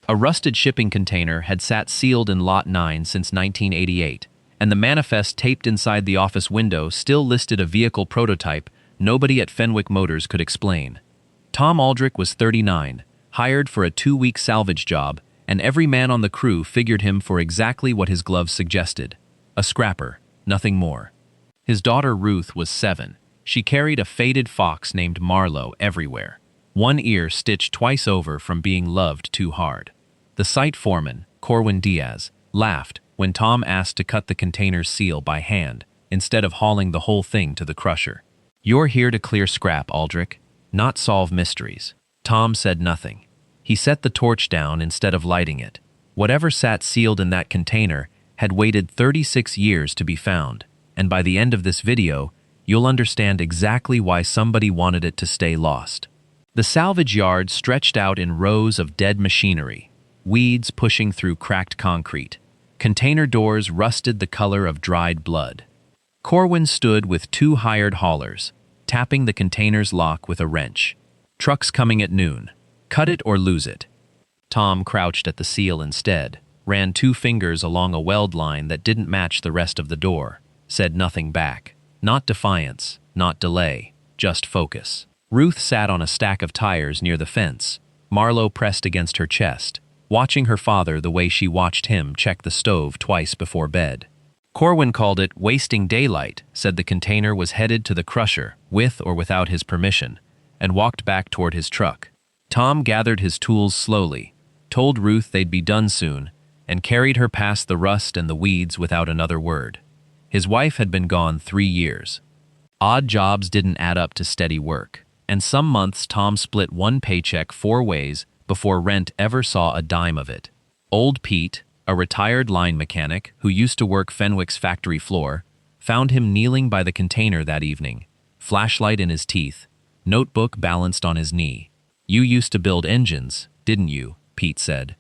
A rusted shipping container had sat sealed in Lot 9 since 1988, and the manifest taped inside the office window still listed a vehicle prototype nobody at Fenwick Motors could explain. Tom Aldrich was 39, hired for a 2-week salvage job, and every man on the crew figured him for exactly what his gloves suggested: a scrapper, nothing more. His daughter Ruth was 7. She carried a faded fox named Marlowe everywhere, one ear stitched twice over from being loved too hard. The site foreman, Corwin Diaz, laughed when Tom asked to cut the container's seal by hand instead of hauling the whole thing to the crusher. "You're here to clear scrap, Aldrich, not solve mysteries." Tom said nothing. He set the torch down instead of lighting it. Whatever sat sealed in that container had waited 36 years to be found, and by the end of this video, you'll understand exactly why somebody wanted it to stay lost. The salvage yard stretched out in rows of dead machinery, weeds pushing through cracked concrete. Container doors rusted the color of dried blood. Corwin stood with 2 hired haulers, tapping the container's lock with a wrench. "Truck's coming at noon. Cut it or lose it." Tom crouched at the seal instead, ran 2 fingers along a weld line that didn't match the rest of the door, said nothing back. Not defiance, not delay, just focus. Ruth sat on a stack of tires near the fence, Marlowe pressed against her chest, watching her father the way she watched him check the stove twice before bed. Corwin called it wasting daylight, said the container was headed to the crusher, with or without his permission, and walked back toward his truck. Tom gathered his tools slowly, told Ruth they'd be done soon, and carried her past the rust and the weeds without another word. His wife had been gone 3 years. Odd jobs didn't add up to steady work, and some months Tom split one paycheck 4 ways before rent ever saw a dime of it. Old Pete, a retired line mechanic who used to work Fenwick's factory floor, found him kneeling by the container that evening, flashlight in his teeth, notebook balanced on his knee. "You used to build engines, didn't you?" Pete said.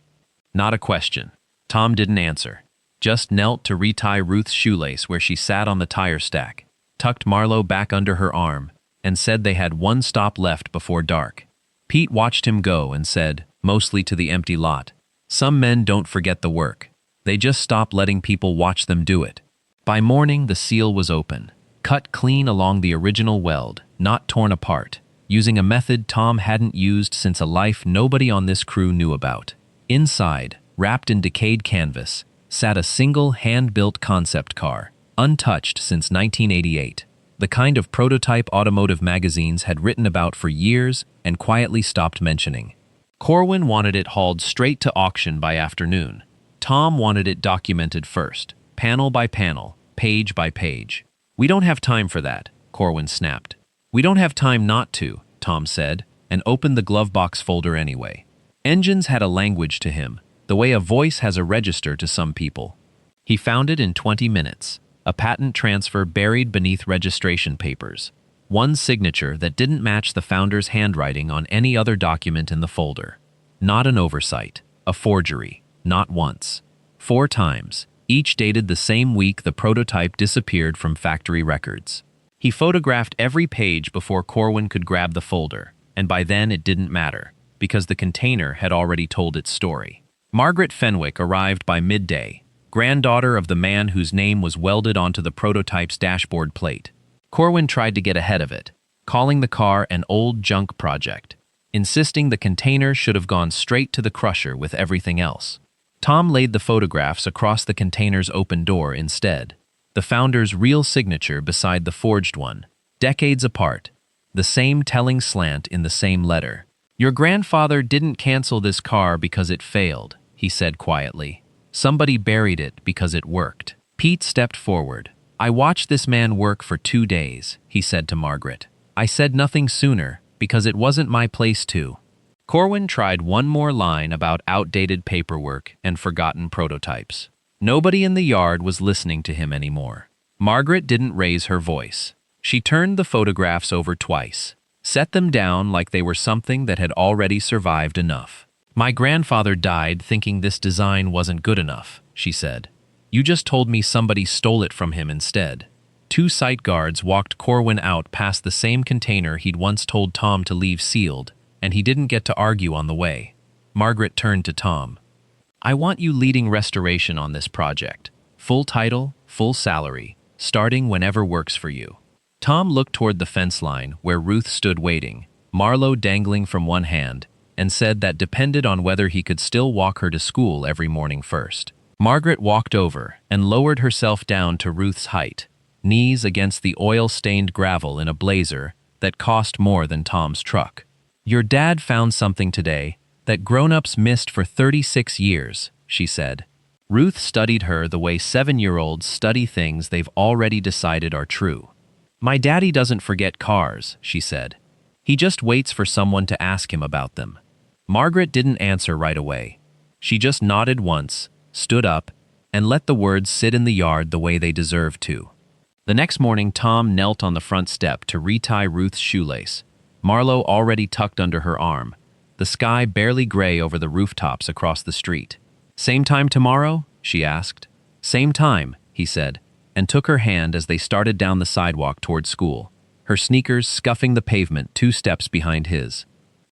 Not a question. Tom didn't answer, just knelt to retie Ruth's shoelace where she sat on the tire stack, tucked Marlowe back under her arm, and said they had 1 stop left before dark. Pete watched him go and said, mostly to the empty lot, "Some men don't forget the work. They just stop letting people watch them do it." By morning, the seal was open, cut clean along the original weld, not torn apart, using a method Tom hadn't used since a life nobody on this crew knew about. Inside, wrapped in decayed canvas, sat a single hand-built concept car, untouched since 1988, the kind of prototype Automotive magazines had written about for years and quietly stopped mentioning. Corwin wanted it hauled straight to auction by afternoon. Tom wanted it documented first, panel by panel, page by page. "We don't have time for that," Corwin snapped. "We don't have time not to," Tom said, and opened the glove box folder anyway. Engines had a language to him, the way a voice has a register to some people. He found it in 20 minutes, a patent transfer buried beneath registration papers, one signature that didn't match the founder's handwriting on any other document in the folder. Not an oversight, a forgery, not once. 4 times, each dated the same week the prototype disappeared from factory records. He photographed every page before Corwin could grab the folder, and by then it didn't matter, because the container had already told its story. Margaret Fenwick arrived by midday, granddaughter of the man whose name was welded onto the prototype's dashboard plate. Corwin tried to get ahead of it, calling the car an old junk project, insisting the container should have gone straight to the crusher with everything else. Tom laid the photographs across the container's open door instead, the founder's real signature beside the forged one, decades apart, the same telling slant in the same letter. "Your grandfather didn't cancel this car because it failed," he said quietly. "Somebody buried it because it worked." Pete stepped forward. "I watched this man work for 2 days," he said to Margaret. "I said nothing sooner because it wasn't my place to." Corwin tried one more line about outdated paperwork and forgotten prototypes. Nobody in the yard was listening to him anymore. Margaret didn't raise her voice. She turned the photographs over twice, set them down like they were something that had already survived enough. "My grandfather died thinking this design wasn't good enough," she said. "You just told me somebody stole it from him instead." 2 site guards walked Corwin out past the same container he'd once told Tom to leave sealed, and he didn't get to argue on the way. Margaret turned to Tom. I want you leading restoration on this project. Full title, full salary, starting whenever works for you. Tom looked toward the fence line where Ruth stood waiting, Marlo dangling from one hand, and said that depended on whether he could still walk her to school every morning first. Margaret walked over and lowered herself down to Ruth's height, knees against the oil-stained gravel in a blazer that cost more than Tom's truck. Your dad found something today that grown-ups missed for 36 years, she said. Ruth studied her the way 7-year-olds study things they've already decided are true. My daddy doesn't forget cars, she said. He just waits for someone to ask him about them. Margaret didn't answer right away. She just nodded once, stood up, and let the words sit in the yard the way they deserved to. The next morning, Tom knelt on the front step to retie Ruth's shoelace, Marlo already tucked under her arm, the sky barely gray over the rooftops across the street. Same time tomorrow? She asked. Same time, he said, and took her hand as they started down the sidewalk toward school, her sneakers scuffing the pavement 2 steps behind his.